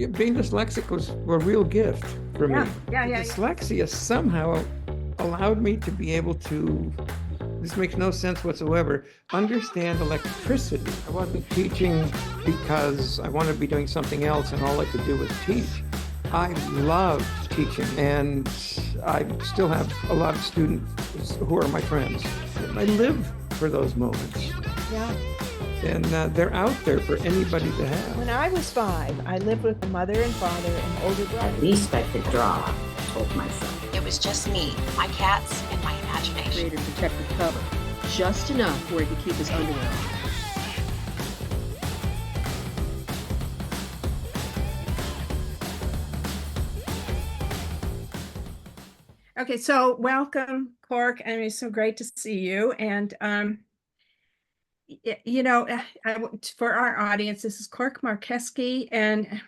being dyslexic was a real gift for me. Yeah. Dyslexia somehow allowed me to be able to, this makes no sense whatsoever, understand electricity. I wasn't teaching because I wanted to be doing something else and all I could do was teach. I loved teaching, and I still have a lot of students who are my friends. I live for those moments. Yeah. And they're out there for anybody to have. When I was 5, I lived with a mother and father and older brother. At least I could draw, I told myself. It was just me, my cats, and my imagination. Created protective cover, just enough where he could keep his underwear on. Okay, so welcome, Cork, and it's so great to see you. And for our audience, this is Cork Marcheschi, and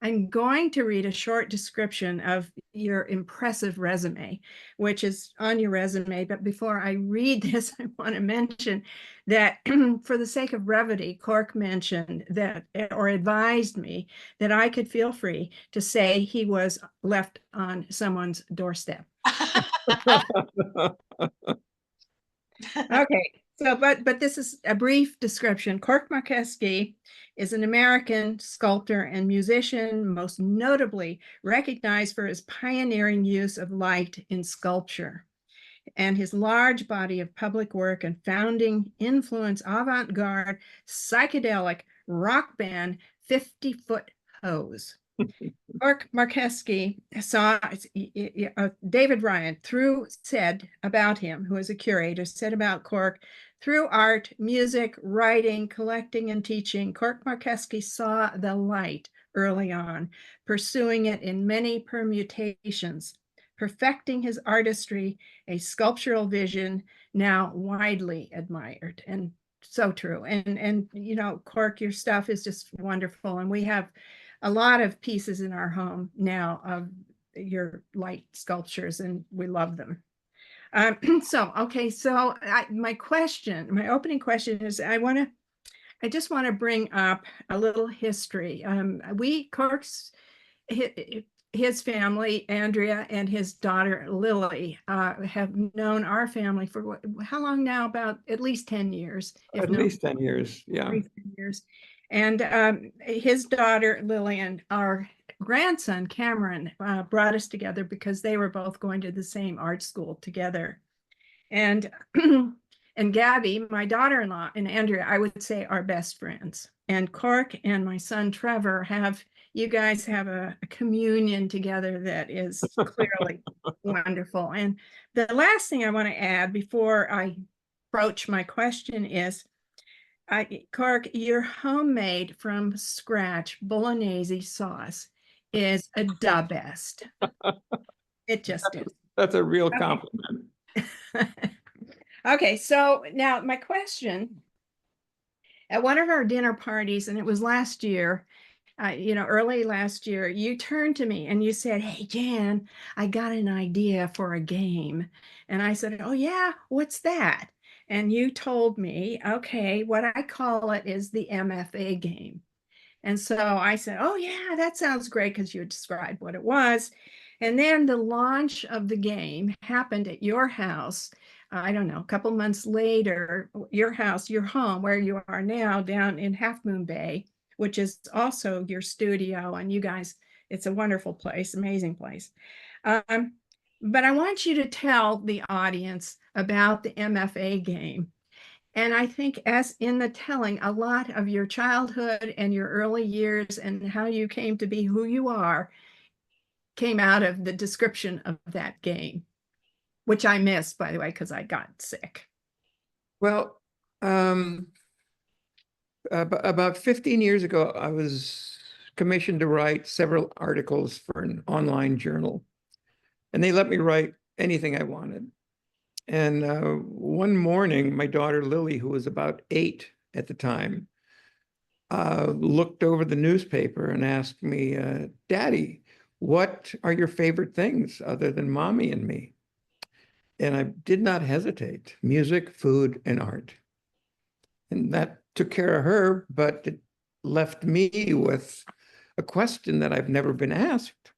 I'm going to read a short description of your impressive resume, which is on your resume. But before I read this, I want to mention that for the sake of brevity, Cork mentioned that, or advised me, that I could feel free to say he was left on someone's doorstep. Okay, so but this is a brief description. Cork Marcheschi is an American sculptor and musician, most notably recognized for his pioneering use of light in sculpture and his large body of public work and founding influence avant-garde psychedelic rock band 50-Foot Hose. Cork Marcheschi saw David Ryan said about him, who is a curator, said about Cork, through art, music, writing, collecting, and teaching, Cork Marcheschi saw the light early on, pursuing it in many permutations, perfecting his artistry, a sculptural vision now widely admired. And so true. And Cork, your stuff is just wonderful. And we have a lot of pieces in our home now of your light sculptures, and we love them. My opening question is, I just want to bring up a little history. Cork's, his family, Andrea and his daughter Lily, have known our family for how long now? About at least 10 years. At least 10 years, yeah. At least 10 years. And his daughter Lily and our grandson Cameron brought us together because they were both going to the same art school together. And and Gabby, my daughter-in-law, and Andrea, I would say, are best friends. And Cork and my son Trevor you guys have a communion together that is clearly wonderful. And the last thing I want to add before I approach my question is, Cork, your homemade from scratch bolognese sauce is the best. It just is. That's a real compliment. Okay, so now my question, at one of our dinner parties, and it was last year, early last year, you turned to me and you said, "Hey, Jan, I got an idea for a game." And I said, "Oh yeah, what's that?" And you told me, okay, what I call it is the MFA game. And so I said, oh yeah, that sounds great, because you described what it was. And then the launch of the game happened at your house, I don't know, a couple months later, your home, where you are now, down in Half Moon Bay, which is also your studio. And you guys, it's a wonderful place, amazing place. But I want you to tell the audience about the MFA game. And I think, as in the telling, a lot of your childhood and your early years and how you came to be who you are came out of the description of that game, which I missed, by the way, because I got sick. Well, about 15 years ago, I was commissioned to write several articles for an online journal. And they let me write anything I wanted. And one morning, my daughter Lily, who was about 8 at the time, looked over the newspaper and asked me, "Daddy, what are your favorite things other than mommy and me?" And I did not hesitate: music, food, and art. And that took care of her, but it left me with a question that I've never been asked.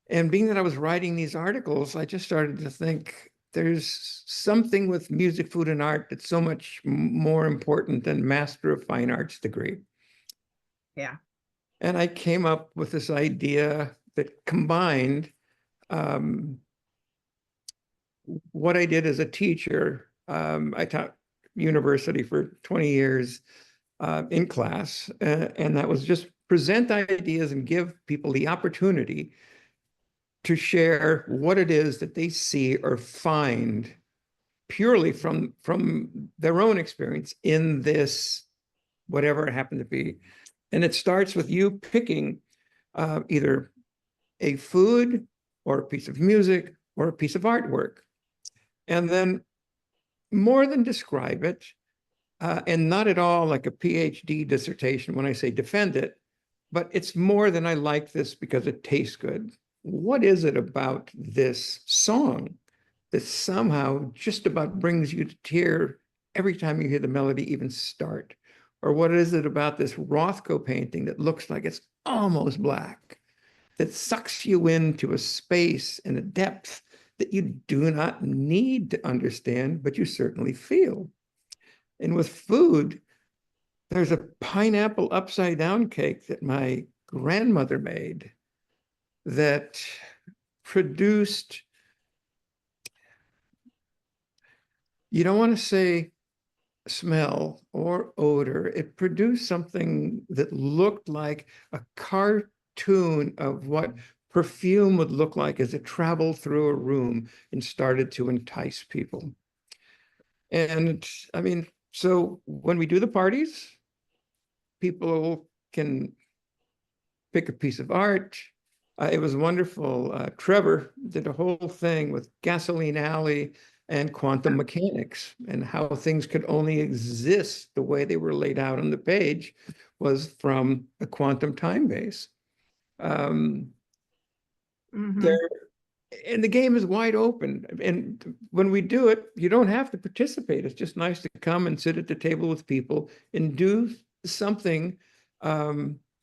And being that I was writing these articles, I just started to think there's something with music, food, and art that's so much more important than Master of Fine Arts degree. Yeah. And I came up with this idea that combined what I did as a teacher. I taught university for 20 years in class, and that was just present ideas and give people the opportunity to share what it is that they see or find purely from their own experience in this, whatever it happened to be. And it starts with you picking either a food or a piece of music or a piece of artwork, and then more than describe it, and not at all like a PhD dissertation when I say defend it, but it's more than I like this because it tastes good. What is it about this song that somehow just about brings you to tear every time you hear the melody even start? Or what is it about this Rothko painting that looks like it's almost black, that sucks you into a space and a depth that you do not need to understand, but you certainly feel? And with food, there's a pineapple upside down cake that my grandmother made that produced, you don't want to say smell or odor, it produced something that looked like a cartoon of what perfume would look like as it traveled through a room and started to entice people. And I mean, so when we do the parties, people can pick a piece of art. It was wonderful. Trevor did a whole thing with Gasoline Alley and quantum mechanics, and how things could only exist the way they were laid out on the page was from a quantum time base. Mhm. And the game is wide open. And when we do it, you don't have to participate. It's just nice to come and sit at the table with people and do something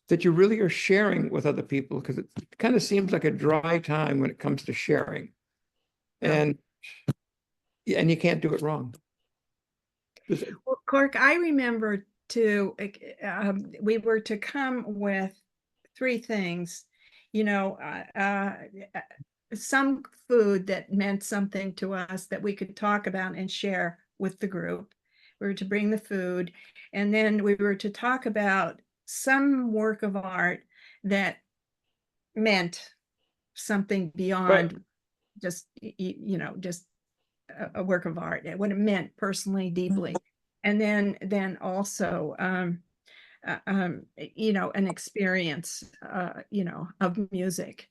that you really are sharing with other people, because it kind of seems like a dry time when it comes to sharing. Yeah. And you can't do it wrong. Well, Cork, I remember too, we were to come with three things, some food that meant something to us that we could talk about and share with the group. We were to bring the food, and then we were to talk about some work of art that meant something beyond just, just a work of art, what it meant personally, deeply. And then also, an experience, of music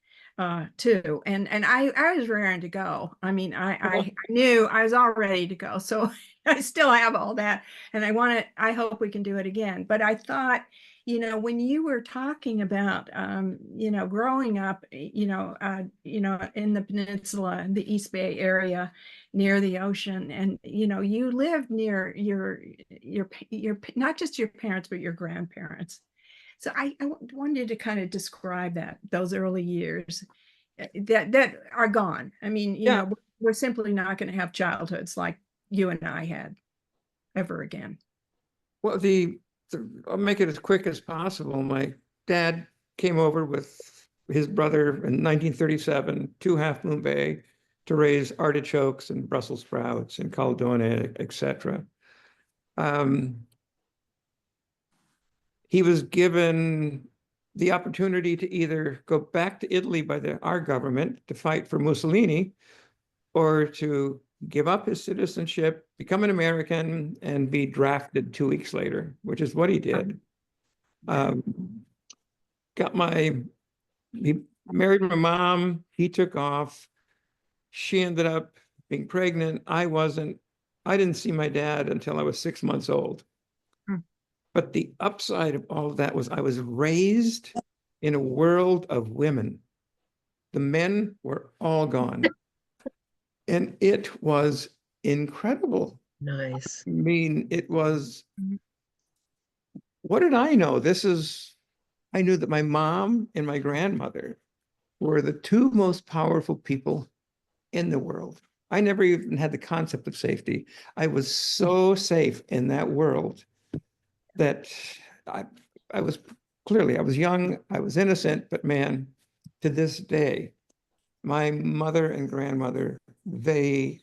too. And I was raring to go. I mean, I knew I was all ready to go. So I still have all that. And I hope we can do it again. But I thought, when you were talking about, growing up, in the peninsula, in the East Bay area, near the ocean, and you lived near your not just your parents but your grandparents. So I wanted to kind of describe those early years that are gone. I mean, we're simply not going to have childhoods like you and I had ever again. Well, I'll make it as quick as possible. My dad came over with his brother in 1937 to Half Moon Bay to raise artichokes and Brussels sprouts and caledonia, etc. He was given the opportunity to either go back to Italy by our government to fight for Mussolini, or to give up his citizenship, become an American, and be drafted 2 weeks later, which is what he did. He married my mom, he took off. She ended up being pregnant. I didn't see my dad until I was 6 months old. But the upside of all of that was I was raised in a world of women. The men were all gone. And it was incredible. Nice. I mean, it was, what did I know? I knew that my mom and my grandmother were the two most powerful people in the world. I never even had the concept of safety. I was so safe in that world that I was clearly, I was young, I was innocent, but man, to this day, my mother and grandmother, they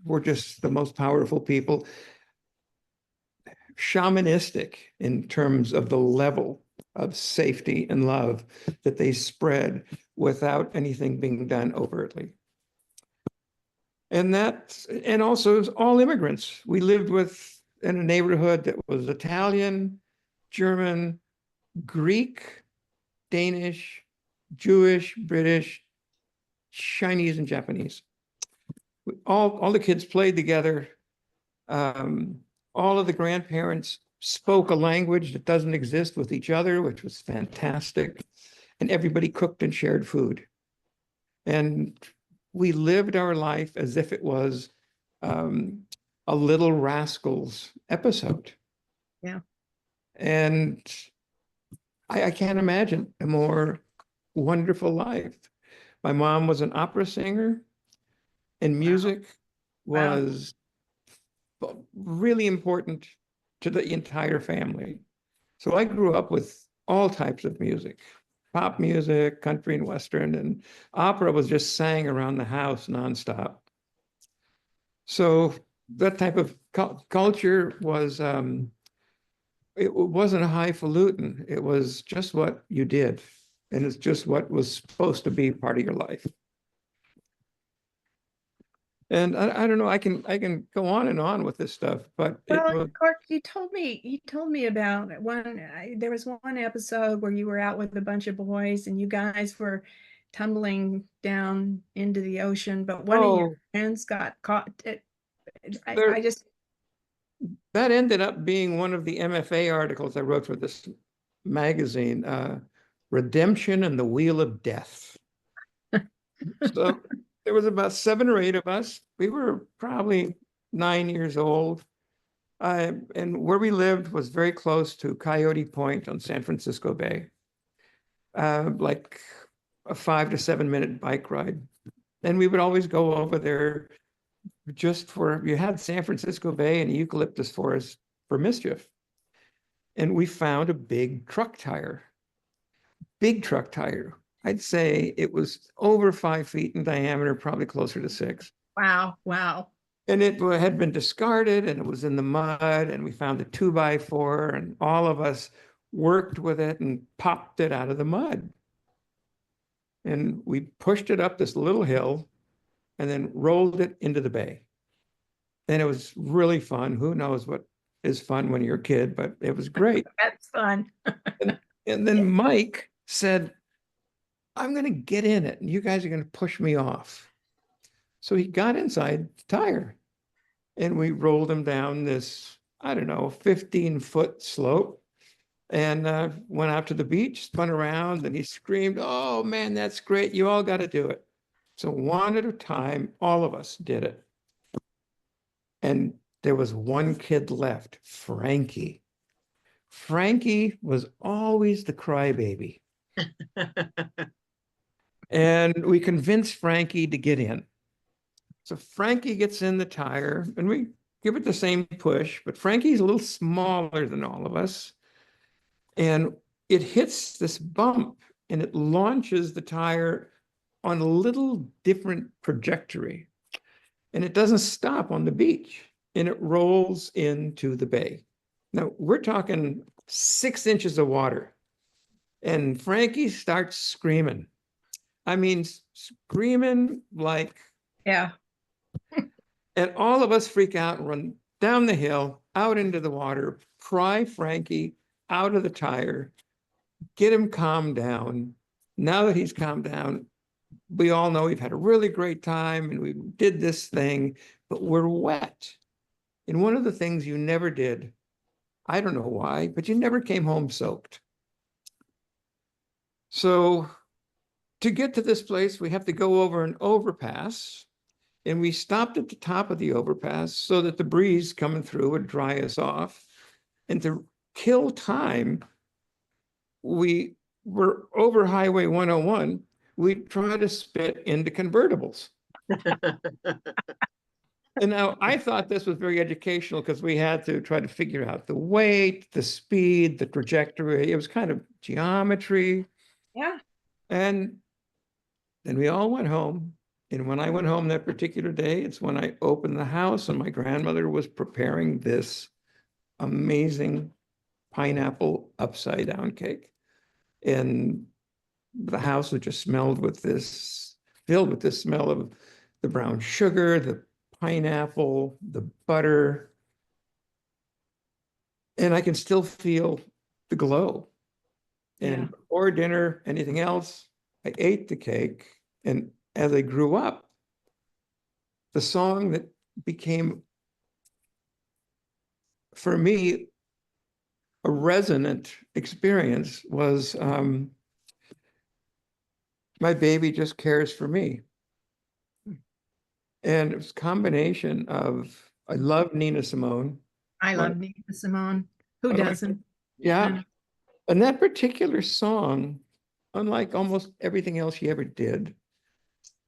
were just the most powerful people, shamanistic in terms of the level of safety and love that they spread without anything being done overtly. And also all immigrants. We lived in a neighborhood that was Italian, German, Greek, Danish, Jewish, British, Chinese, and Japanese. All the kids played together. All of the grandparents spoke a language that doesn't exist with each other, which was fantastic. And everybody cooked and shared food. And we lived our life as if it was a Little Rascals episode. Yeah. And I can't imagine a more wonderful life. My mom was an opera singer, and music was really important to the entire family. So I grew up with all types of music, pop music, country and Western, and opera was just sang around the house nonstop. So that type of culture was, it wasn't a highfalutin. It was just what you did. And it's just what was supposed to be part of your life. And I don't know, I can go on and on with this stuff, but Cork, you told me about there was one episode where you were out with a bunch of boys and you guys were tumbling down into the ocean, but one of your friends got caught. That ended up being one of the MFA articles I wrote for this magazine, Redemption and the Wheel of Death. So there was about 7 or 8 of us. We were probably 9 years old. And where we lived was very close to Coyote Point on San Francisco Bay, like a 5 to 7 minute bike ride. And we would always go over there just you had San Francisco Bay and eucalyptus forest for mischief. And we found a big truck tire. I'd say it was over 5 feet in diameter, probably closer to 6. Wow. And it had been discarded and it was in the mud, and we found a 2x4 and all of us worked with it and popped it out of the mud. And we pushed it up this little hill and then rolled it into the bay. And it was really fun. Who knows what is fun when you're a kid, but it was great. That's fun. and then Mike said, I'm going to get in it and you guys are going to push me off. So he got inside the tire and we rolled him down this, 15-foot slope and went out to the beach, spun around, and he screamed, oh man, that's great. You all got to do it. So one at a time, all of us did it. And there was one kid left, Frankie. Frankie was always the crybaby. And we convinced Frankie to get in. So Frankie gets in the tire and we give it the same push, but Frankie's a little smaller than all of us. And it hits this bump and it launches the tire on a little different trajectory. And it doesn't stop on the beach and it rolls into the bay. Now we're talking 6 inches of water and Frankie starts screaming. I mean, screaming like, yeah. And all of us freak out and run down the hill, out into the water, pry Frankie out of the tire, get him calmed down. Now that he's calmed down, we all know we've had a really great time and we did this thing, but we're wet. And one of the things you never did, I don't know why, but you never came home soaked. So to get to this place, we have to go over an overpass. And we stopped at the top of the overpass so that the breeze coming through would dry us off. And to kill time, we were over Highway 101, we'd try to spit into convertibles. And now I thought this was very educational because we had to try to figure out the weight, the speed, the trajectory. It was kind of geometry. Yeah. And then we all went home. And when I went home that particular day, it's when I opened the house and my grandmother was preparing this amazing pineapple upside down cake. And the house was just filled with this smell of the brown sugar, the pineapple, the butter. And I can still feel the glow. And before dinner, anything else, I ate the cake. And as I grew up, the song that became, for me, a resonant experience was My Baby Just Cares for Me. And it was a combination of, I love Nina Simone. I love Nina Simone. Who doesn't? Yeah. And that particular song, unlike almost everything else she ever did,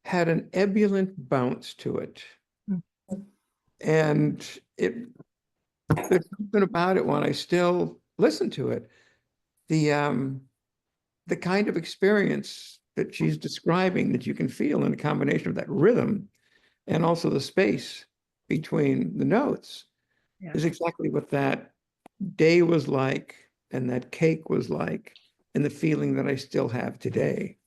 had an ebullient bounce to it. And there's something about it when I still listen to it. The kind of experience that she's describing that you can feel in a combination of that rhythm and also the space between the notes is exactly what that day was like and that cake was like and the feeling that I still have today.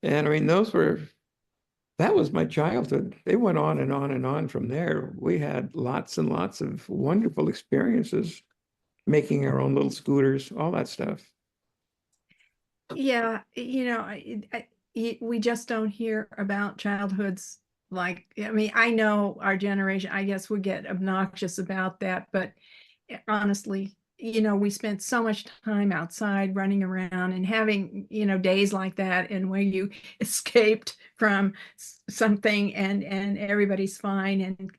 And I mean, that was my childhood. They went on and on and on from there. We had lots and lots of wonderful experiences, making our own little scooters, all that stuff. Yeah, we just don't hear about childhoods like, I mean, I know our generation, I guess, would get obnoxious about that, but honestly, we spent so much time outside running around and having, days like that, and where you escaped from something and everybody's fine, and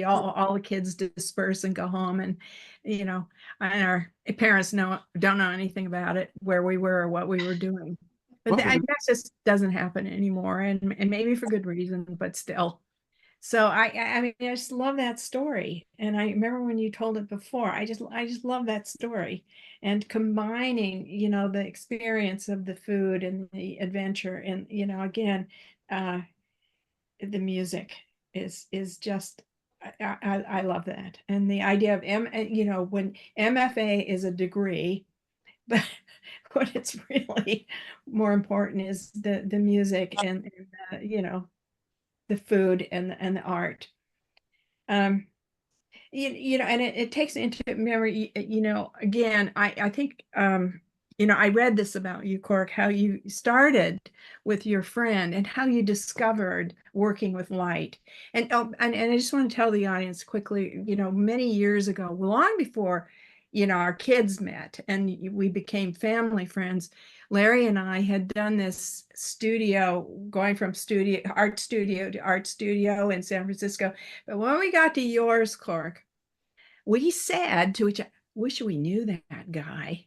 all the kids disperse and go home, and and our parents don't know anything about it, where we were or what we were doing. But that just doesn't happen anymore, and maybe for good reason, but still. So I mean, I just love that story. And I remember when you told it before, I just love that story, and combining, the experience of the food and the adventure. And, again, the music is just, I love that. And the idea of when MFA is a degree, but what it's really more important is the music and the food and the art. And it takes into memory, again, I think, I read this about you, Cork, how you started with your friend and how you discovered working with light. And I just want to tell the audience quickly, many years ago, long before, our kids met and we became family friends, Larry and I had done this studio, going from art studio to art studio in San Francisco. But when we got to yours, Cork, we said to each other, wish we knew that guy.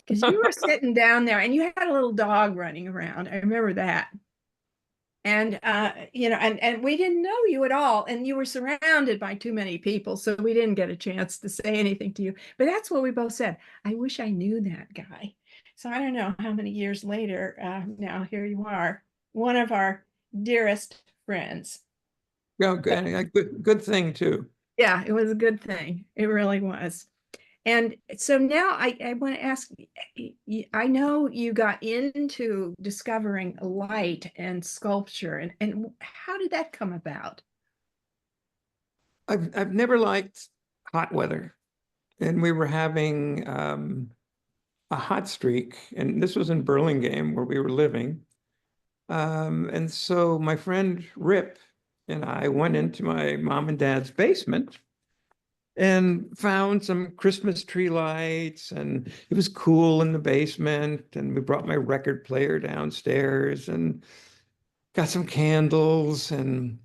Because you were sitting down there and you had a little dog running around. I remember that. And, and we didn't know you at all. And you were surrounded by too many people. So we didn't get a chance to say anything to you. But that's what we both said. I wish I knew that guy. So I don't know how many years later, now here you are, one of our dearest friends. Yeah, good thing too. Yeah, it was a good thing. It really was. And so now I want to ask, I know you got into discovering light and sculpture, and how did that come about? I've never liked hot weather, and we were having a hot streak, and this was in Burlingame where we were living. And so my friend Rip and I went into my mom and dad's basement and found some Christmas tree lights, and it was cool in the basement. And we brought my record player downstairs and got some candles. And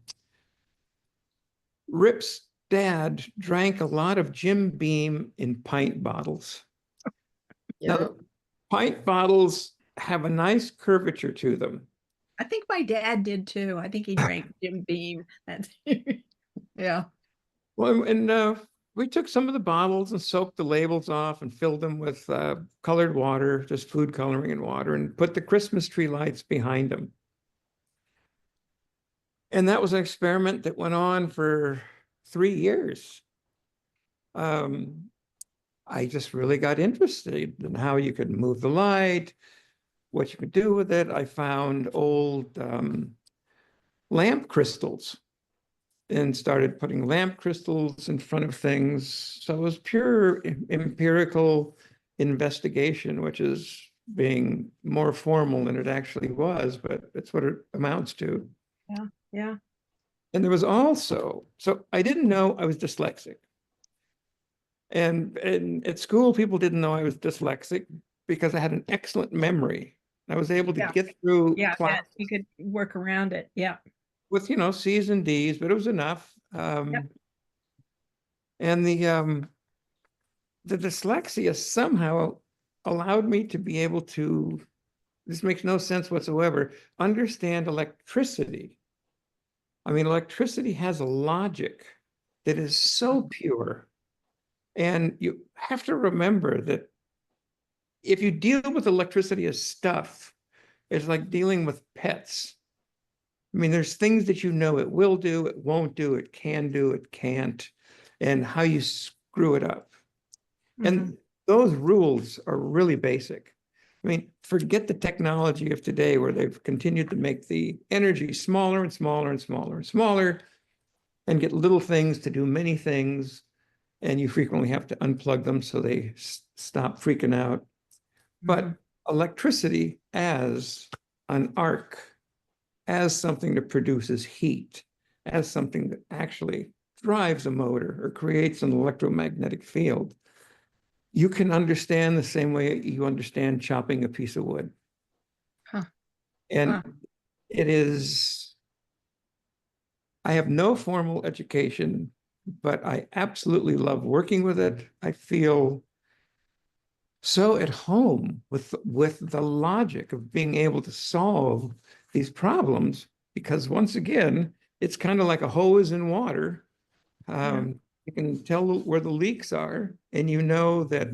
Rip's dad drank a lot of Jim Beam in pint bottles. Yeah. Now, Pint bottles have a nice curvature to them. I think my dad did too. I think he drank Jim Beam. That's yeah. Well, and we took some of the bottles and soaked the labels off and filled them with colored water, just food coloring and water, and put the Christmas tree lights behind them. And that was an experiment that went on for 3 years. I just really got interested in how you could move the light, what you could do with it. I found old lamp crystals and started putting lamp crystals in front of things. So it was pure empirical investigation, which is being more formal than it actually was, but it's what it amounts to. Yeah. Yeah. And there was also, so I didn't know I was dyslexic. And at school, people didn't know I was dyslexic because I had an excellent memory. I was able to Yeah. get through Yeah. class You could work around it. Yeah. with, C's and D's, but it was enough. Yep. And the dyslexia somehow allowed me to be able to, this makes no sense whatsoever, understand electricity. I mean, electricity has a logic that is so pure. And you have to remember that if you deal with electricity as stuff, it's like dealing with pets. I mean, there's things that it will do, it won't do, it can do, it can't, and how you screw it up. And those rules are really basic. I mean, forget the technology of today where they've continued to make the energy smaller and smaller and smaller and smaller and get little things to do many things. And you frequently have to unplug them so they stop freaking out. But electricity as an arc, as something that produces heat, as something that actually drives a motor or creates an electromagnetic field, you can understand the same way you understand chopping a piece of wood. Huh. And Huh. it is, I have no formal education, but I absolutely love working with it. I feel so at home with the logic of being able to solve these problems, because once again, it's kind of like a hose in water. You can tell where the leaks are, and you know that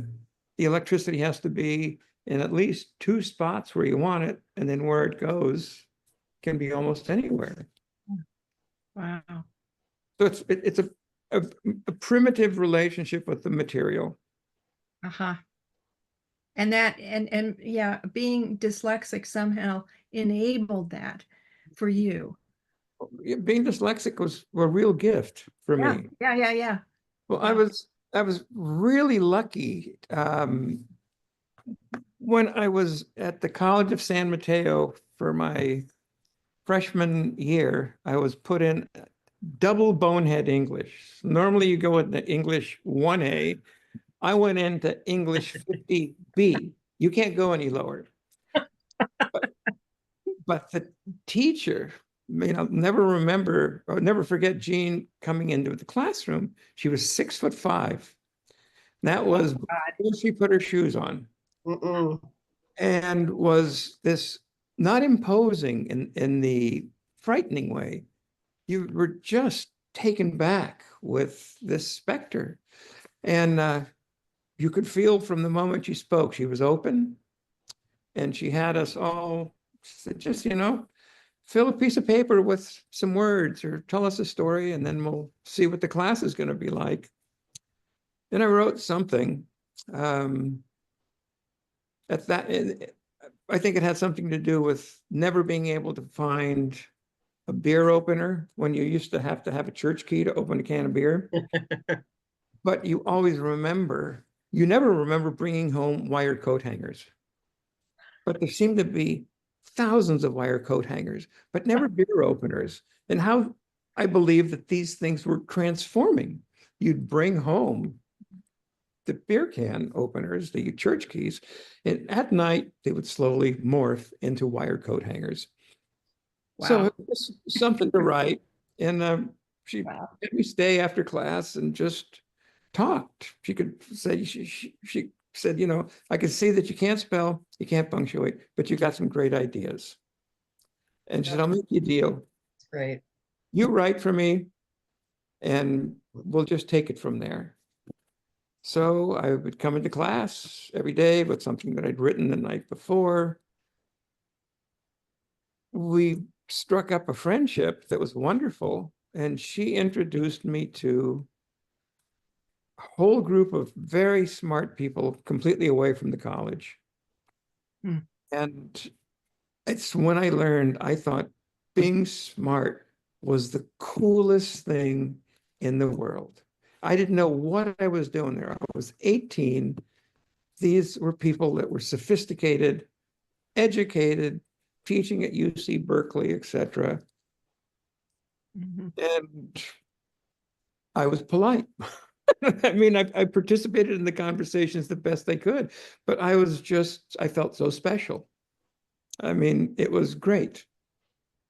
the electricity has to be in at least 2 spots where you want it, and then where it goes can be almost anywhere. Wow. So it's a primitive relationship with the material. Uh-huh. And that, and yeah, being dyslexic somehow enabled that for you. Being dyslexic was a real gift for Yeah. me. Yeah. Well, Yeah. I was really lucky. When I was at the College of San Mateo for my freshman year, I was put in double bonehead English. Normally you go into English 1A. I went into English 50B. You can't go any lower. But the teacher, never forget Jean coming into the classroom. She was 6'5". That was before she put her shoes on. And was this not imposing in the frightening way. You were just taken back with this specter. And you could feel from the moment she spoke, she was open, and she had us all just, fill a piece of paper with some words or tell us a story, and then we'll see what the class is going to be like. Then I wrote something. At that, I think it had something to do with never being able to find a beer opener when you used to have a church key to open a can of beer. But you always remember, you never remember bringing home wire coat hangers. But there seemed to be thousands of wire coat hangers, but never beer openers. And how I believe that these things were transforming. You'd bring home the beer can openers, the church keys, and at night they would slowly morph into wire coat hangers. Wow. So it was something to write. And she had me stay after class and just talked. She could say she said, you know, I can see that you can't spell, you can't punctuate, but you got some great ideas. And she said, I'll make you a deal. That's great. You write for me, and we'll just take it from there. So I would come into class every day with something that I'd written the night before. We struck up a friendship that was wonderful, and she introduced me to a whole group of very smart people completely away from the college. Hmm. And it's when I learned, I thought being smart was the coolest thing in the world. I didn't know what I was doing there. I was 18. These were people that were sophisticated, educated, teaching at UC Berkeley, etc. Mhm. And I was polite. I mean, I participated in the conversations the best I could, but I felt so special. I mean, it was great.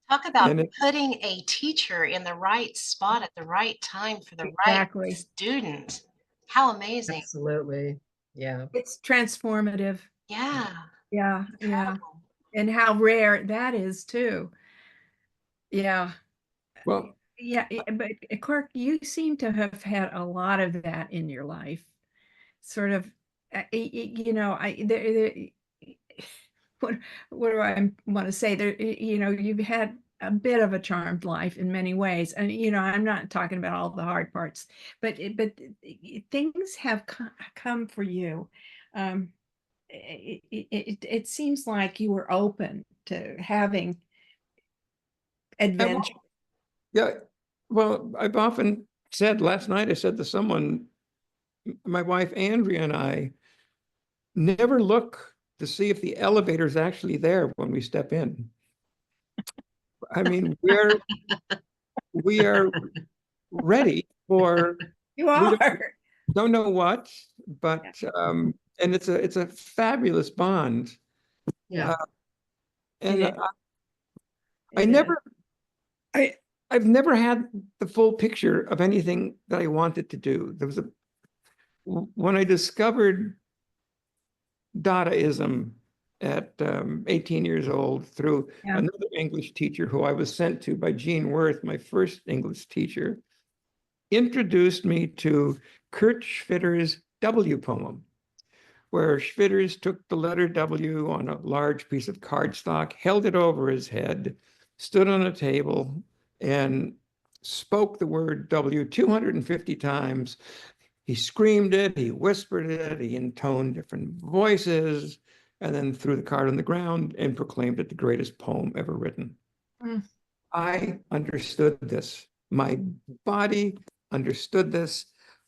Talk about And putting a teacher in the right spot at the right time for the Exactly. right student. How amazing. Absolutely. Yeah. It's transformative. Yeah. Yeah, yeah. Incredible. And how rare that is too. Yeah. well, Yeah, but Clark, you seem to have had a lot of that in your life. Sort of, you know, what what do I want to say? There, you know, you've had a bit of a charmed life in many ways, and you know, I'm not talking about all the hard parts, but things have come for you. It seems like you were open to having adventure. yeah, well, I've often said, last night I said to someone, my wife Andrea and I never look to see if the elevator's actually there when we step in. I mean, we are ready for, You we are. don't know what, but and it's a fabulous bond. Yeah. And It is. I It is. never I've never had the full picture of anything that I wanted to do. When I discovered Dadaism at 18 years old through Yeah. another English teacher who I was sent to by Jean Worth, my first English teacher, introduced me to Kurt Schwitter's W poem, where Schwitters took the letter W on a large piece of cardstock, held it over his head, stood on a table, and spoke the word W 250 times. He screamed it, he whispered it, he intoned different voices, and then threw the card on the ground and proclaimed it the greatest poem ever written. Mm. I understood this. My body understood this.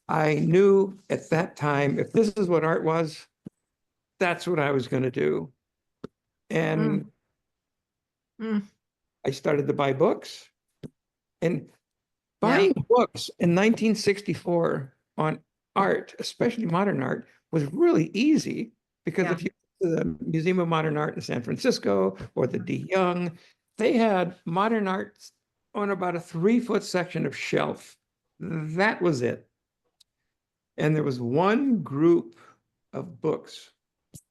I knew at that time, if this is what art was, that's what I was going to do. And Mm. I started to buy books. And Yeah. buying books in 1964 on art, especially modern art, was really easy because Yeah. if you go to the Museum of Modern Art in San Francisco or the De Young, they had modern art on about a 3-foot section of shelf. That was it. And there was one group of books,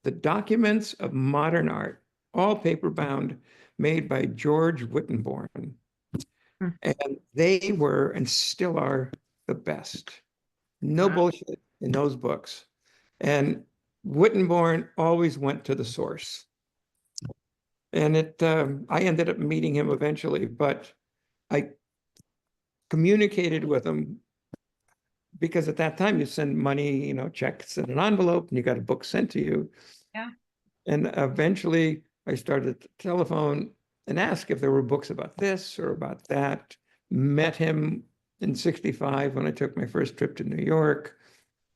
the Documents of Modern Art, all paper bound, made by George Wittenborn. Mm. And they were and still are the best. No Wow. bullshit in those books. And Wittenborn always went to the source. And I ended up meeting him eventually, but I communicated with him because at that time you send money, you know, checks in an envelope and you got a book sent to you. Yeah. And eventually I started to telephone and ask if there were books about this or about that. Met him in 65 when I took my first trip to New York.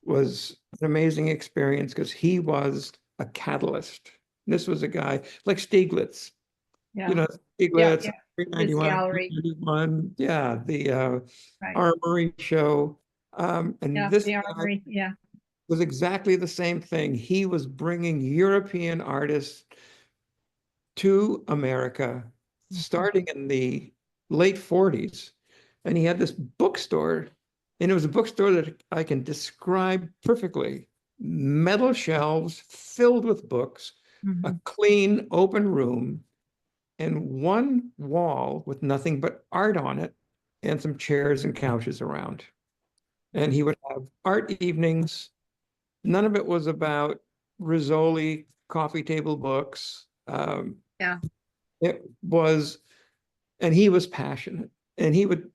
Was an amazing experience because he was a catalyst. This was a guy like Stieglitz, Yeah. you know, Yeah. Stieglitz, Yeah. 391, gallery. 391, yeah, the Right. Armory show. And Yeah. this The guy armory. Yeah. was exactly the same thing. He was bringing European artists to America starting in the late 40s. And he had this bookstore, and it was a bookstore that I can describe perfectly. metal shelves filled with books, a Mhm. clean, open room, and one wall with nothing but art on it and some chairs and couches around. And he would have art evenings. None of it was about Rizzoli coffee table books. Yeah. It was, and he was passionate. And he would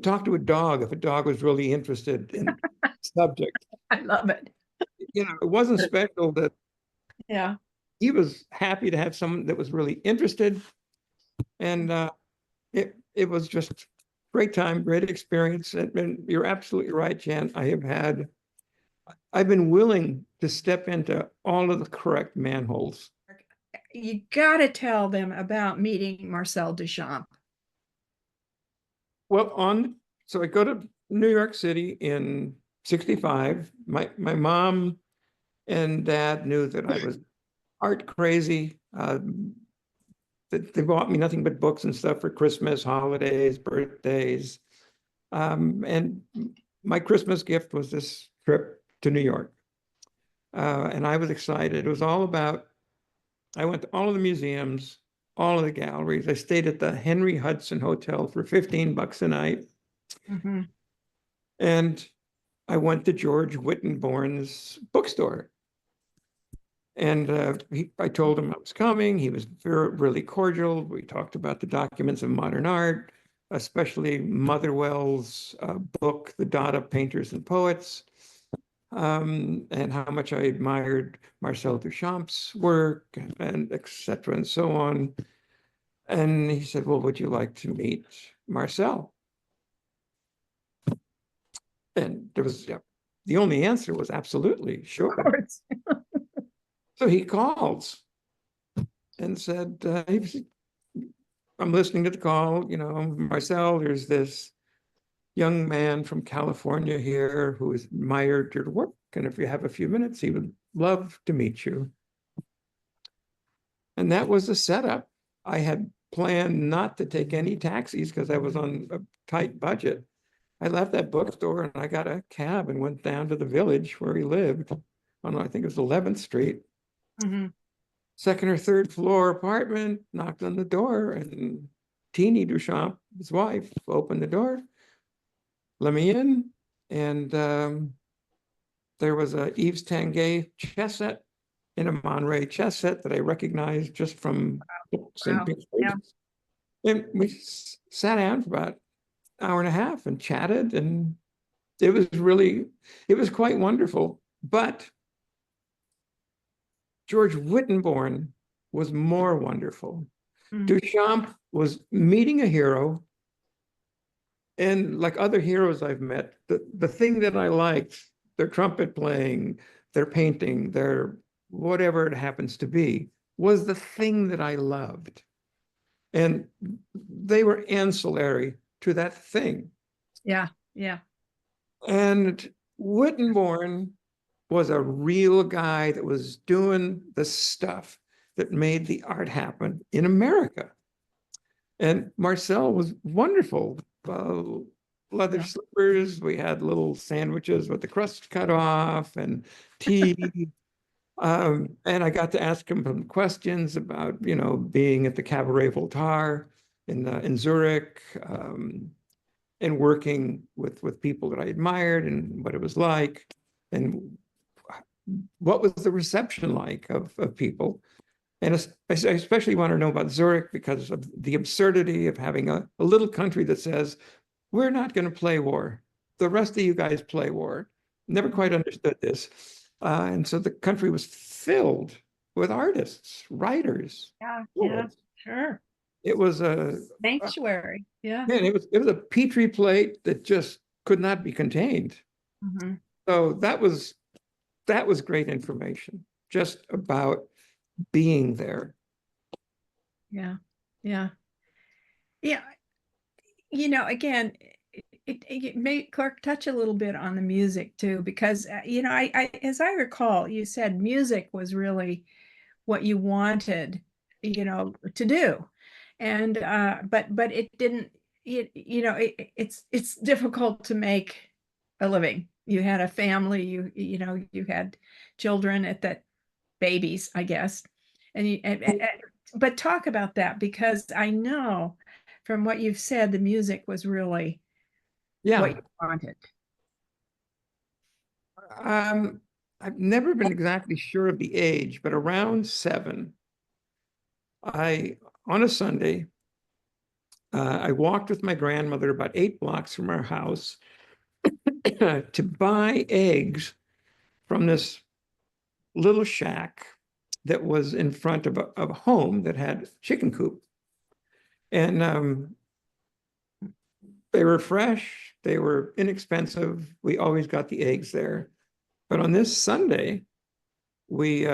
talk to a dog if a dog was really interested in the subject. I love it. It wasn't special that Yeah. he was happy to have someone that was really interested. And it was just great time, great experience. And you're absolutely right, Jan. I've been willing to step into all of the correct manholes. You got to tell them about meeting Marcel Duchamp. Well, so I go to New York City in 65. My mom and dad knew that I was art crazy. That they bought me nothing but books and stuff for Christmas, holidays, birthdays. And my Christmas gift was this trip to New York. And I was excited. It was all about, I went to all of the museums, all of the galleries. I stayed at the Henry Hudson Hotel for $15 a night. Mhm. And I went to George Wittenborn's bookstore. And I told him I was coming. He was really cordial. We talked about the documents of modern art, especially Motherwell's book, The Dada Painters and Poets, and how much I admired Marcel Duchamp's work, and et cetera, and so on. And he said, well, would you like to meet Marcel? And the only answer was absolutely, sure. Of course. So he calls and said, I'm listening to the call, Marcel, there's this young man from California here who has admired your work. And if you have a few minutes, he would love to meet you. And that was the setup. I had planned not to take any taxis because I was on a tight budget. I left that bookstore and I got a cab and went down to the village where he lived on, I think it was 11th Street. Mhm. Second or third floor apartment, knocked on the door, and Teeny Duchamp, his wife, opened the door, let me in. And there was a Yves Tanguay chess set in a Monterey chess set that I recognized just from books and Wow. pictures. Yeah. And we sat down for about an hour and a half and chatted, and it was quite wonderful. But George Wittenborn was more wonderful. Mm. Duchamp was meeting a hero. And like other heroes I've met, the thing that I liked, their trumpet playing, their painting, their whatever it happens to be, was the thing that I loved. And they were ancillary to that thing. Yeah. Yeah. And Wittenborn was a real guy that was doing the stuff that made the art happen in America. And Marcel was wonderful. Leather Yeah. slippers. We had little sandwiches with the crust cut off and tea. And I got to ask him some questions about, being at the Cabaret Voltaire in Zurich, and working with people that I admired and what it was like, and what was the reception like of people. And I especially want to know about Zurich because of the absurdity of having a little country that says, we're not going to play war. The rest of you guys play war. Never quite understood this. And so the country was filled with artists, writers. Yeah. poets. Sure. It was a Sanctuary. Yeah. man, it was a petri plate that just could not be contained. Mhm. So that was great information just about being there. Yeah. Yeah. Yeah. Again, it made Clark touch a little bit on the music too, because, I, as I recall, you said music was really what you wanted, to do. And, but it didn't, it's difficult to make a living you had a family, you know, you had children at that, babies, I guess. And but talk about that, because I know from what you've said, the music was really Yeah. what you wanted. I've never been exactly sure of the age, but around 7, on a Sunday, I walked with my grandmother about 8 blocks from our house to buy eggs from this little shack that was in front of a home that had chicken coop. And they were fresh, they were inexpensive. We always got the eggs there. But on this Sunday, we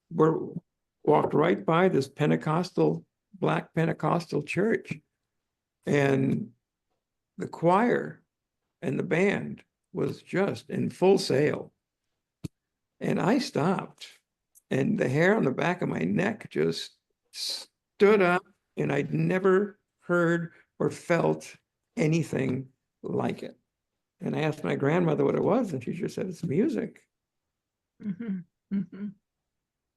walked right by this Black Pentecostal church, and the choir and the band was just in full sail. And I stopped, and the hair on the back of my neck just stood up, and I'd never heard or felt anything like it. And I asked my grandmother what it was, and she just said, it's music. Mm-hmm. Mm-hmm.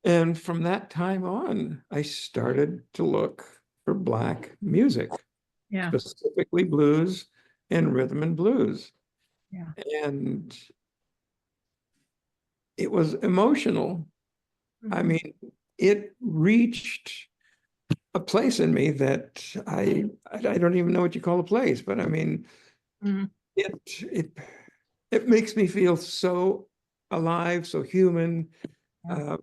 And from that time on, I started to look for Black music, Yeah. specifically blues and rhythm and blues. Yeah. And it was emotional. I Mhm. mean, it reached a place in me that I don't even know what you call a place, but I mean, Mhm. it makes me feel so alive, so human, Yeah.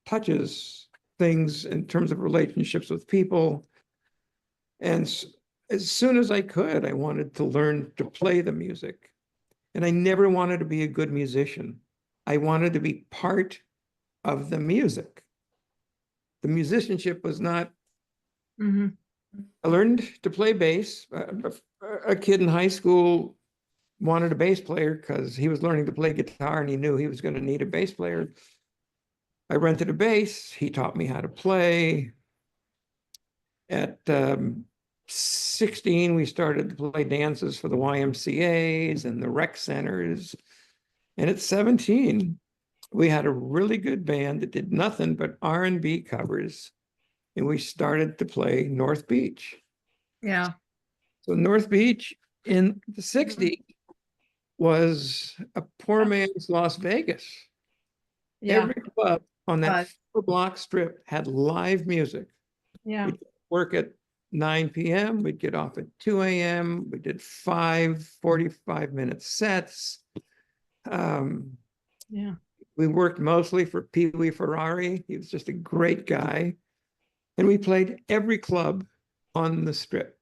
touches things in terms of relationships with people. And as soon as I could, I wanted to learn to play the music. And I never wanted to be a good musician. I wanted to be part of the music. The musicianship was not, Mhm. I learned to play bass. A kid in high school wanted a bass player because he was learning to play guitar and he knew he was going to need a bass player. I rented a bass. He taught me how to play. At 16, we started to play dances for the YMCAs and the rec centers. And at 17, we had a really good band that did nothing but R&B covers. And we started to play North Beach. Yeah. So North Beach in the 60s was a poor man's Las Vegas. Yeah. Every club on that Uh, 4-block strip had live music. Yeah. We'd work at 9 p.m. We'd get off at 2 a.m. We did 5 45-minute sets. Yeah. We worked mostly for Pee Wee Ferrari. He was just a great guy. And we played every club on the strip.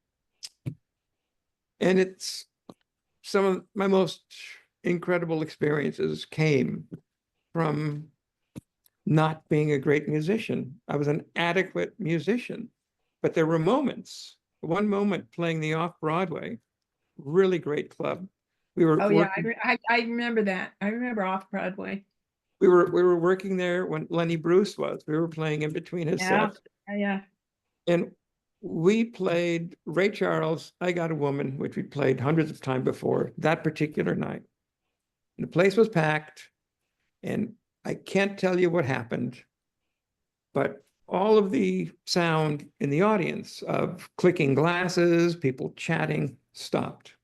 And it's some of my most incredible experiences came from not being a great musician. I was an adequate musician, but there were moments. One moment playing the Off-Broadway, really great club. We were Oh yeah. working, I remember that. I remember Off Broadway. we were working there when Lenny Bruce was. We were playing in between his Yeah. sets, Yeah. and we played Ray Charles, I Got a Woman, which we played hundreds of times before that particular night. And the place was packed, and I can't tell you what happened, but all of the sound in the audience of clicking glasses, people chatting, stopped.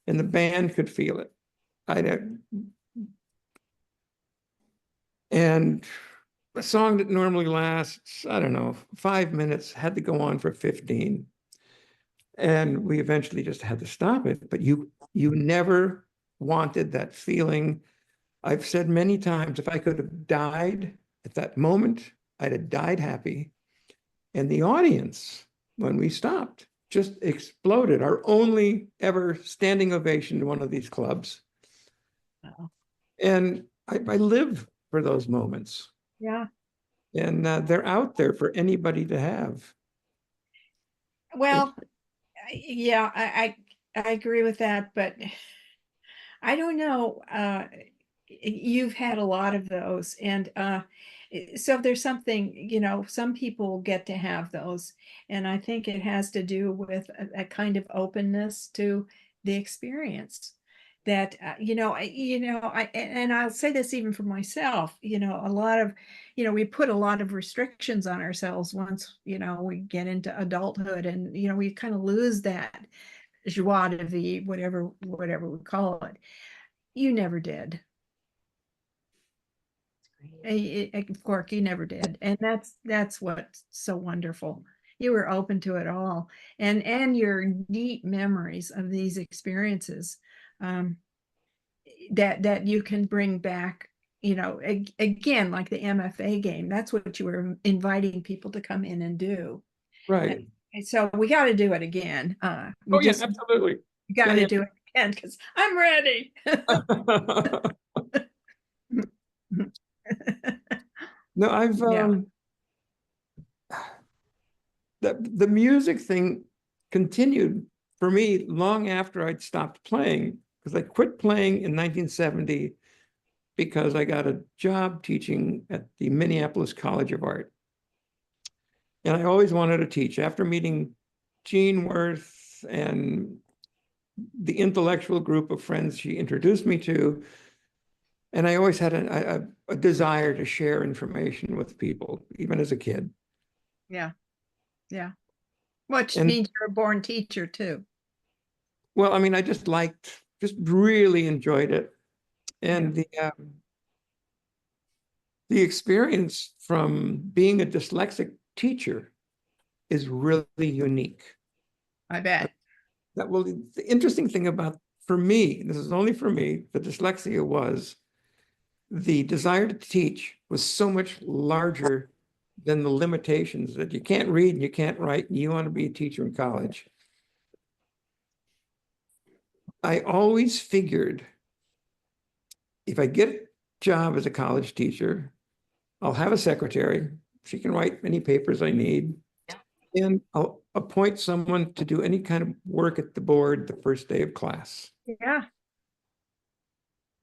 And the band could feel it. And a song that normally lasts, I don't know, 5 minutes had to go on for 15. And we eventually just had to stop it. But you never wanted that feeling. I've said many times, if I could have died at that moment, I'd have died happy. And the audience, when we stopped, just exploded. Our only ever standing ovation to one of these clubs. Wow. And I live for those moments. Yeah. And they're out there for anybody to have. Well, yeah, I agree with that, but I don't know. You've had a lot of those, and so there's something, you know, some people get to have those, and I think it has to do with a kind of openness to the experience. That and I'll say this even for myself. A lot of, we put a lot of restrictions on ourselves once we get into adulthood, and we kind of lose that joie de vivre, whatever we call it. You never did. Cork, you never did, and that's what's so wonderful. You were open to it all, and your deep memories of these experiences, that you can bring back. Again, like the MFA game. That's what you were inviting people to come in and do. Right. And so we got to do it again. We Yeah, absolutely. got Yeah, to yeah. do it again because I'm ready. No, I've Yeah. The music thing continued for me long after I'd stopped playing, because I quit playing in 1970 because I got a job teaching at the Minneapolis College of Art. And I always wanted to teach. After meeting Jean Worth and the intellectual group of friends she introduced me to, and I always had a desire to share information with people, even as a kid. Yeah. Yeah. Which And means you're a born teacher too. well, I mean, I just really enjoyed it. And the experience from being a dyslexic teacher is really unique. I bet. The interesting thing about, for me, this is only for me, the dyslexia was the desire to teach was so much larger than the limitations that you can't read and you can't write and you want to be a teacher in college. I always figured if I get a job as a college teacher, I'll have a secretary. She can write any papers I need. Yeah. And I'll appoint someone to do any kind of work at the board the first day of class. Yeah.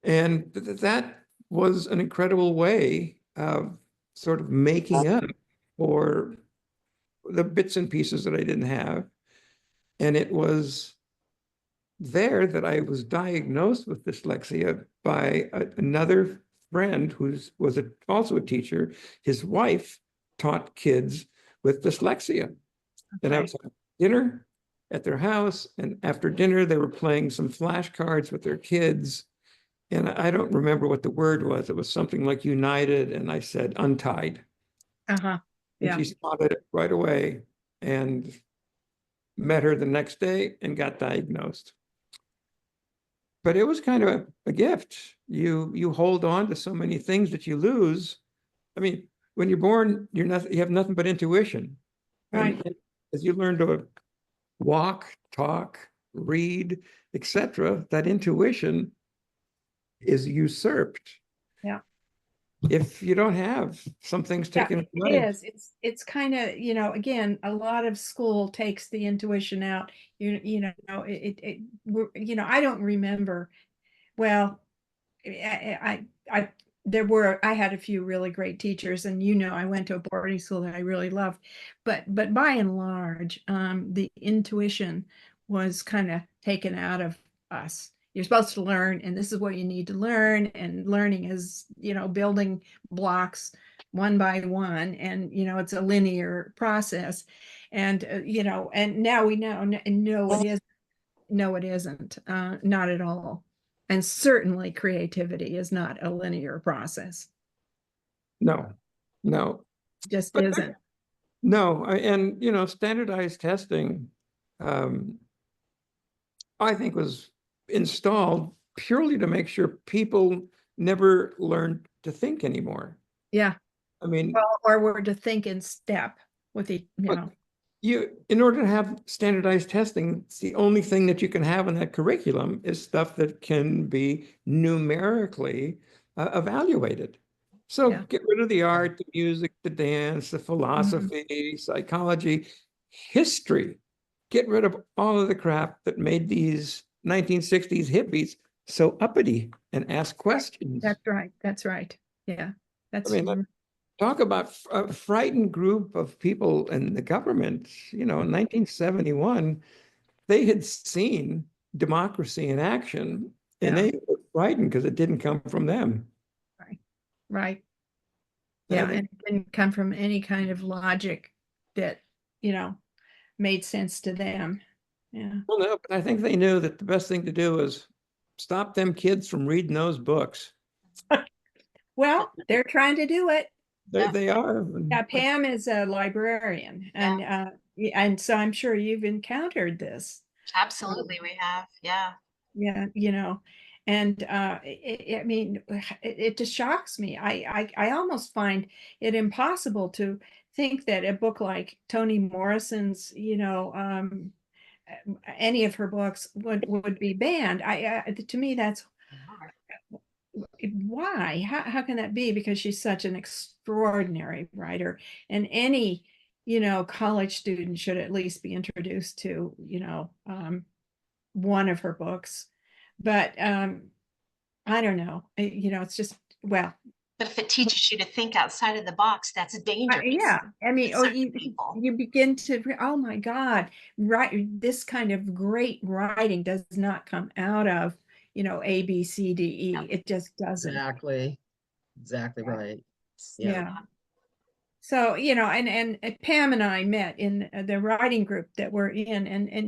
And that was an incredible way of sort of making up for the bits and pieces that I didn't have. And it was there that I was diagnosed with dyslexia by another friend who was also a teacher. His wife taught kids with dyslexia. And I was at dinner at their house, and after dinner they were playing some flashcards with their kids. And I don't remember what the word was. It was something like united, and I said untied. Uh-huh. And Yeah. she spotted it right away and met her the next day and got diagnosed. But it was kind of a gift. You hold on to so many things that you lose. I mean, when you're born, you have nothing but intuition. Right. And as you learn to walk, talk, read, etc., that intuition is usurped. Yeah. If you don't have some things taken away. It is. It's kind of, again, a lot of school takes the intuition out. I don't remember. Well, I had a few really great teachers, and I went to a boarding school that I really loved, but by and large, the intuition was kind of taken out of us. You're supposed to learn, and this is what you need to learn, and learning is, building blocks one by one, and it's a linear process, and and now we know, no, it isn't. No, it isn't. Not at all. And certainly creativity is not a linear process. No. Just But isn't. No, and standardized testing, I think was installed purely to make sure people never learned to think anymore. Yeah. I mean, Well, or we're to think in step with in order to have standardized testing, it's the only thing that you can have in that curriculum is stuff that can be numerically evaluated. So get rid of the art, the music, the dance, the philosophy, psychology, history. Get rid of all of the crap that made these 1960s hippies so uppity and ask questions. That's right. That's right. Yeah. That's talk about a frightened group of people in the government. In 1971, they had seen democracy in action, and Yeah. they were frightened because it didn't come from them. Right. And I Yeah, think- and it didn't come from any kind of logic that, made sense to them. Yeah. Well, no, but I think they knew that the best thing to do is stop them kids from reading those books. Well, they're trying to do it. Yeah. They are. Yeah, Pam is a librarian, and so I'm sure you've encountered this. Absolutely, we have. Yeah. Yeah, and I mean, it just shocks me. I almost find it impossible to think that a book like Toni Morrison's, any of her books would be banned. To me, that's why. How can that be? Because she's such an extraordinary writer, and any, college student should at least be introduced to, one of her books. But I don't know. It's just, well, But if it teaches you to think outside of the box, that's dangerous. yeah. I mean, to or certain people. you begin to, oh my God, this kind of great writing does not come out of, A, B, C, D, E. It just doesn't. Exactly right. Yeah. Yeah. So, and Pam and I met in the writing group that we're in, and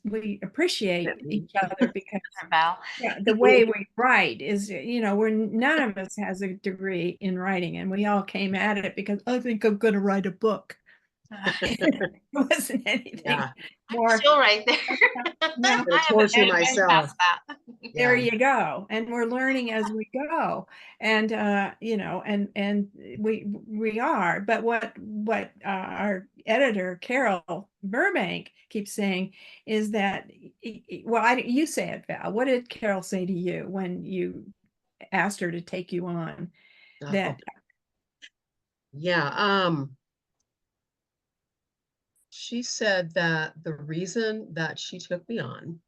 we appreciate each other because Val. the way we write is, none of us has a degree in writing, and we all came at it because I think I'm going to write a book. It wasn't anything Yeah. more. I'm still right there. Yeah. I haven't torture made it myself. past that. There Yeah. you go. And we're learning as we go. And and we are. But what our editor Carol Burbank keeps saying is that, well, you say it, Val. What did Carol say to you when you asked her to take you on? That Yeah. She said that the reason that she took me on,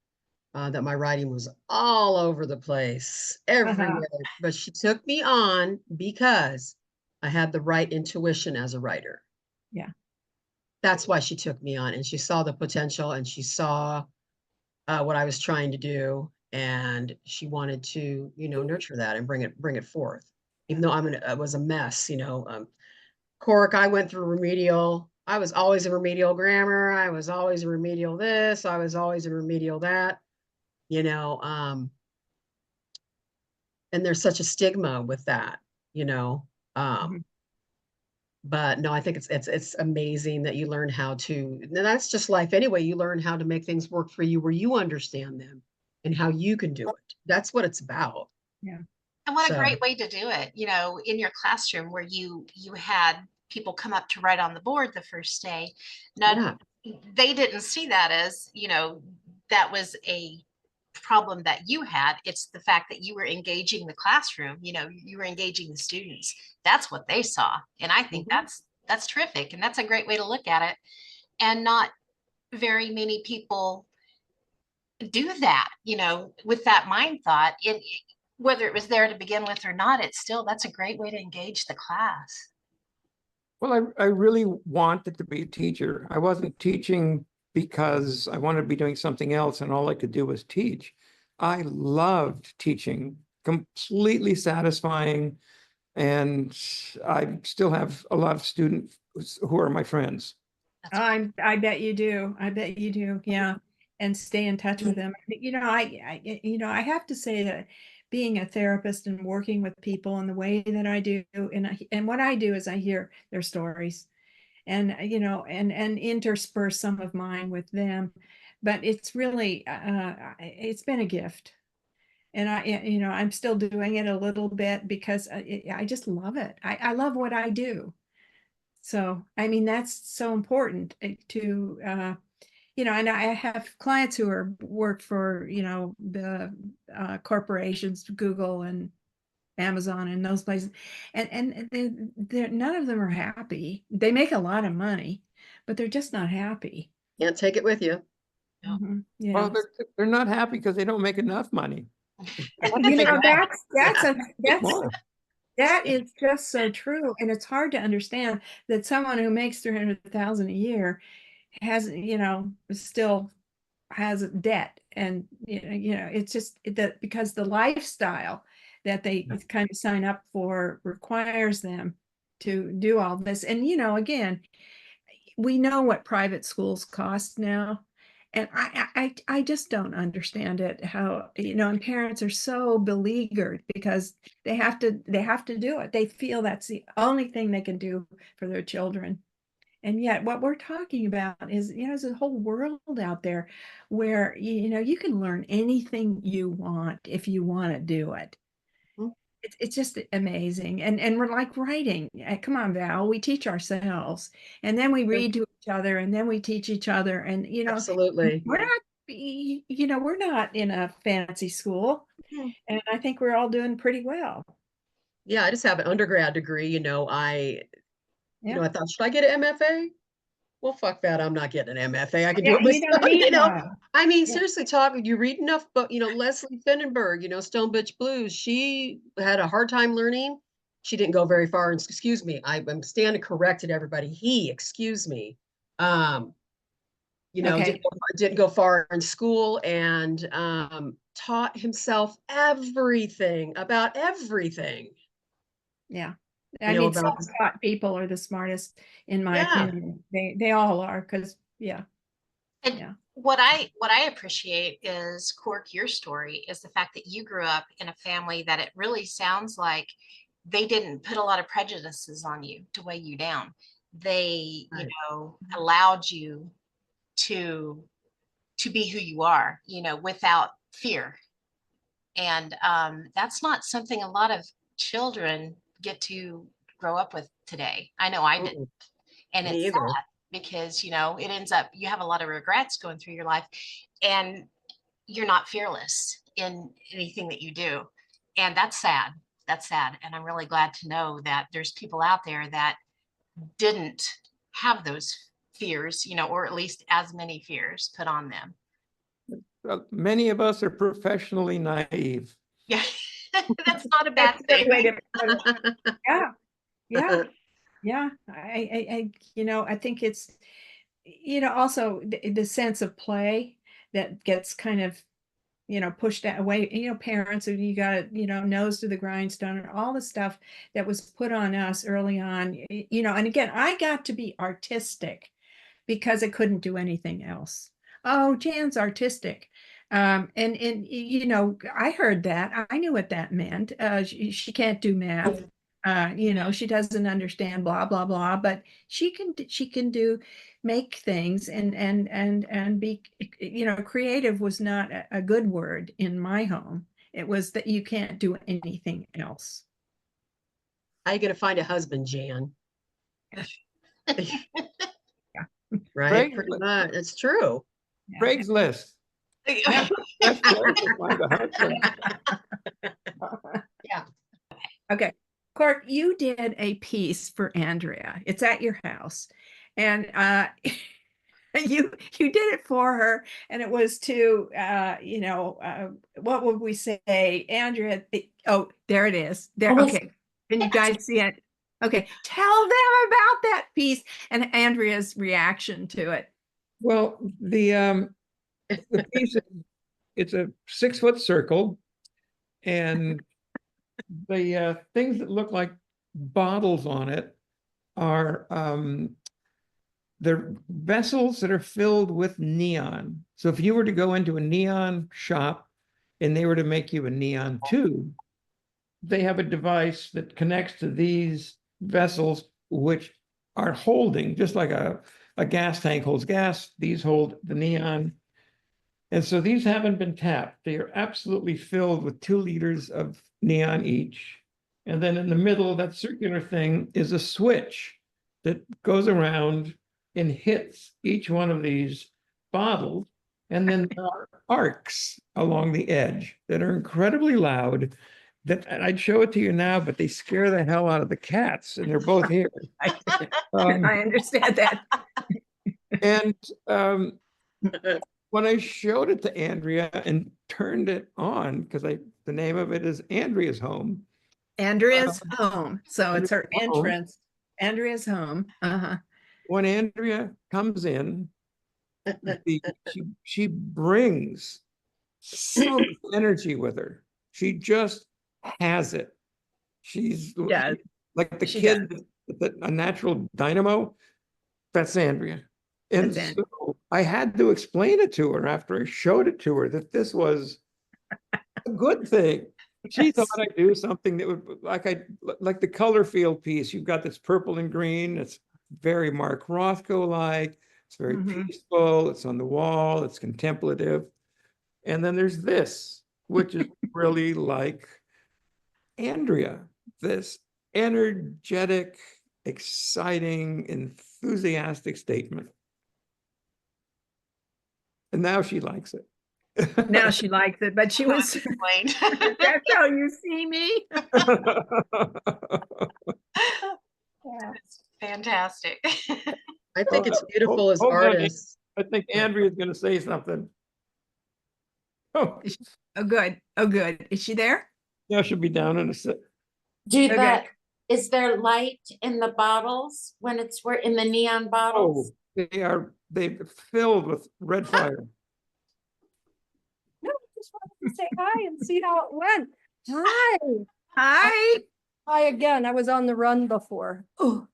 that my writing was all over the place, everywhere, but she took me on because I had the right intuition as a writer. Yeah. That's why she took me on, and she saw the potential, and she saw what I was trying to do, and she wanted to, nurture that and bring it forth. Even though I was a mess, Cork, I went through remedial. I was always in remedial grammar. I was always in remedial this. I was always in remedial that, and there's such a stigma with that, but no, I think it's amazing that you learn how to, and that's just life anyway. You learn how to make things work for you where you understand them and how you can do it. That's what it's about. Yeah. And what a So- great way to do it, in your classroom where you had people come up to write on the board the first day. Now, they didn't see that as, that was a problem that you had. It's the fact that you were engaging the classroom, you were engaging the students. That's what they saw. And I think that's terrific. And that's a great way to look at it. And not very many people do that, with that mind thought. Whether it was there to begin with or not, that's a great way to engage the class. Well, I really wanted to be a teacher. I wasn't teaching because I wanted to be doing something else and all I could do was teach. I loved teaching, completely satisfying. And I still have a lot of students who are my friends. I bet you do. I bet you do. Yeah. And stay in touch with them. I have to say that being a therapist and working with people in the way that I do, and what I do is I hear their stories, and and intersperse some of mine with them. But it's really it's been a gift, and I'm still doing it a little bit because I just love it. I love what I do. So I mean that's so important to and I have clients who work for, the corporations, Google and Amazon and those places. And they're none of them are happy. They make a lot of money, but they're just not happy. Can't take it with you. Yeah. Well, they're not happy because they don't make enough money. That is just so true. And it's hard to understand that someone who makes 300,000 a year has, still has debt, and it's just that because the lifestyle that they kind of sign up for requires them to do all this. And again, we know what private schools cost now. And I just don't understand it, how, and parents are so beleaguered because they have to do it. They feel that's the only thing they can do for their children. And yet what we're talking about is, there's a whole world out there where, you can learn anything you want if you want to do it. It's just amazing. And we're like writing. Come on, Val, we teach ourselves, and then we read to each other, and then we teach each other. And, Absolutely. we're not in a fancy school. And I think we're all doing pretty well. Yeah, I just have an undergrad degree. I thought, should I get an MFA? Well, fuck that. I'm not getting an MFA. I can do it You don't myself, need one. I mean, Yeah. seriously, talking, you read enough, but Leslie Finnenberg, Stone Bitch Blues, she had a hard time learning. She didn't go very far. And excuse me, I'm standing corrected, everybody. Excuse me. Okay. Didn't go far in school, and taught himself everything about everything. Yeah. I mean, About self-taught people are the smartest, in my Yeah. opinion. They all are, because And Yeah. what I appreciate is, Cork, your story is the fact that you grew up in a family that it really sounds like they didn't put a lot of prejudices on you to weigh you down. They, Right. allowed you to be who you are, without fear. And that's not something a lot of children get to grow up with today. I know I didn't. And Me it's either. sad because, it ends up, you have a lot of regrets going through your life, and you're not fearless in anything that you do. And that's sad. That's sad. And I'm really glad to know that there's people out there that didn't have those fears, or at least as many fears put on them. Many of us are professionally naive. Yeah, that's not a bad That's a good thing. way to put it. Yeah. Yeah. Yeah. I think it's, also the sense of play that gets kind of, pushed away, parents, and you got, nose to the grindstone, and all the stuff that was put on us early on, and again, I got to be artistic because I couldn't do anything else. Oh, Jan's artistic. And I heard that. I knew what that meant. She can't do math. She doesn't understand blah blah blah, but she can make things, and be, creative was not a good word in my home. It was that you can't do anything else. How you gonna find a husband, Jan? Yeah. Right, pretty much. It's true. Craigslist. That's where to find a husband. Yeah. Okay. Cork, you did a piece for Andrea. It's at your house. And you did it for her, and it was to what would we say, Andrea? Oh, there it is. There. Okay. Can you guys see it? Okay. Tell them about that piece and Andrea's reaction to it. Well, the piece, it's a 6-foot circle, and the things that look like bottles on it are the vessels that are filled with neon. So if you were to go into a neon shop and they were to make you a neon tube, they have a device that connects to these vessels, which are holding, just like a gas tank holds gas, these hold the neon. And so these haven't been tapped. They are absolutely filled with 2 liters of neon each. And then in the middle of that circular thing is a switch that goes around and hits each one of these bottles. And then there are arcs along the edge that are incredibly loud. That I'd show it to you now, but they scare the hell out of the cats, and they're both here. I understand that. And when I showed it to Andrea and turned it on, because the name of it is Andrea's Home. Andrea's home. So it's her Andrea's home. entrance. Andrea's home. When Andrea comes in, she brings so much energy with her. She just has it. She's Yeah, like the she kid, a natural dynamo. That's Andrea. And That's so I had to explain it to her after I showed it to her that this was a good thing. She thought I'd do something that would like the color field piece. You've got this purple and green. It's very Mark Rothko-like. It's very peaceful. It's on the wall. It's contemplative. And then there's this, which is really like Andrea, this energetic, exciting, enthusiastic statement. And now she likes it. Now she likes it, but she was, Explained. that's how you see me. Yeah. It's fantastic. I think it's beautiful as Hold on, artists. I think Andrea's going to say something. Oh, Oh, good. Oh, good. Is she there? yeah, she'll be down in a sec. Okay. Is there light in the bottles when we're in the neon Oh, bottles? they're filled with red fire. No, I just wanted to say hi and see how it went. Hi. Hi. Hi again. I was on the run before. Oh,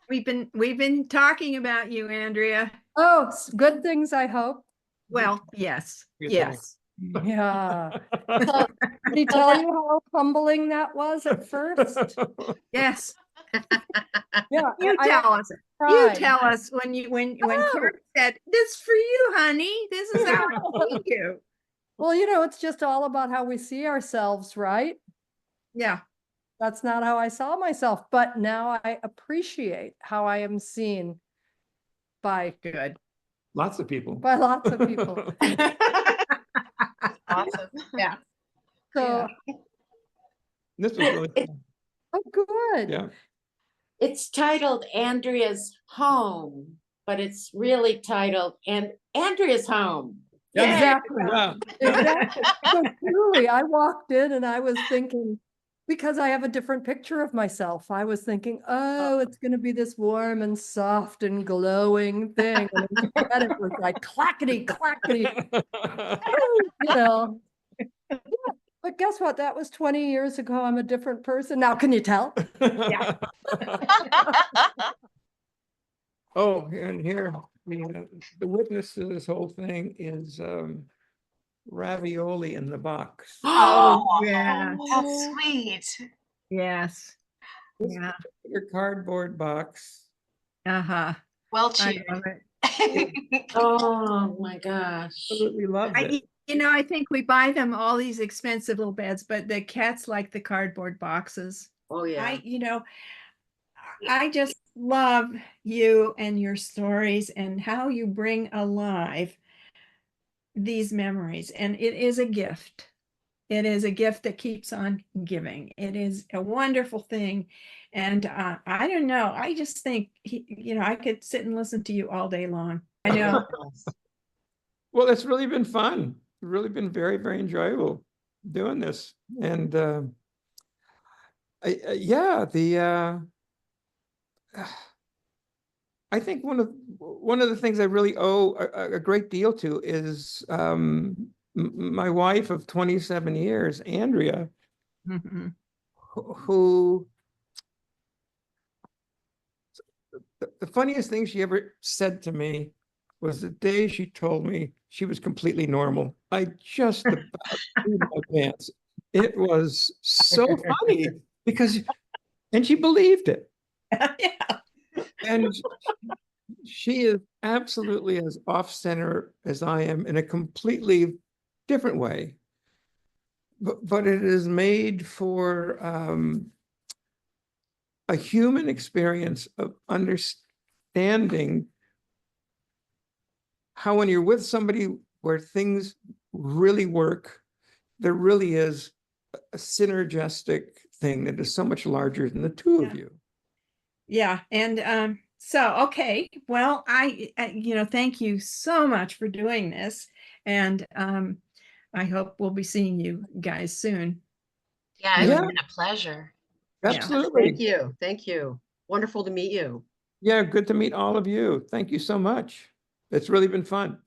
We've been talking about you, Andrea. it's good things, I hope. Well, yes. Good Yes. Yeah. So, did he tell you how humbling that was at first? Yes. Yeah. You I tell us. You cried. tell us when Oh. Cork said, "This for you, honey. This is how I see you." Well, it's just all about how we see ourselves, right? Yeah. That's not how I saw myself, but now I appreciate how I am seen by Good. Lots of people. lots of people. Awesome. Yeah. So, This was really fun. oh, good. Yeah. It's titled Andrea's Home, but it's really titled Andrea's Home. Yeah. Exactly. Yeah. Exactly. So truly, I walked in and I was thinking, because I have a different picture of myself, I was thinking, oh, it's going to be this warm and soft and glowing thing. And instead it was like clackety, clackety, Yeah. But guess what? That was 20 years ago. I'm a different person now. Can you tell? Yeah. Oh, and here, the witness to this whole thing is ravioli in the box. Oh, yeah. How sweet. Yes. This Yeah. Your cardboard box. Uh-huh. Well I cheered. love it. Oh my gosh. Absolutely loved it. I think we buy them all these expensive little beds, but the cats like the cardboard boxes. Oh yeah. I just love you and your stories and how you bring alive these memories. And it is a gift. It is a gift that keeps on giving. It is a wonderful thing. And I don't know. I just think, I could sit and listen to you all day long. I know. Well, it's really been fun. Really been very, very enjoyable doing this. And I think one of the things I really owe a great deal to is my wife of 27 years, Andrea, Mhm. who the funniest thing she ever said to me was the day she told me she was completely normal. I just about threw my pants. It was so funny and she believed it. Yeah. And she is absolutely as off-center as I am in a completely different way. But it is made for a human experience of understanding how when you're with somebody where things really work, there really is a synergistic thing that is so much larger than the two of you. Yeah. And so, okay. Well, I thank you so much for doing this. And I hope we'll be seeing you guys soon. Yeah, it's Yeah. been a pleasure. Absolutely. Thank you. Thank you. Wonderful to meet you. Yeah, good to meet all of you. Thank you so much. It's really been fun.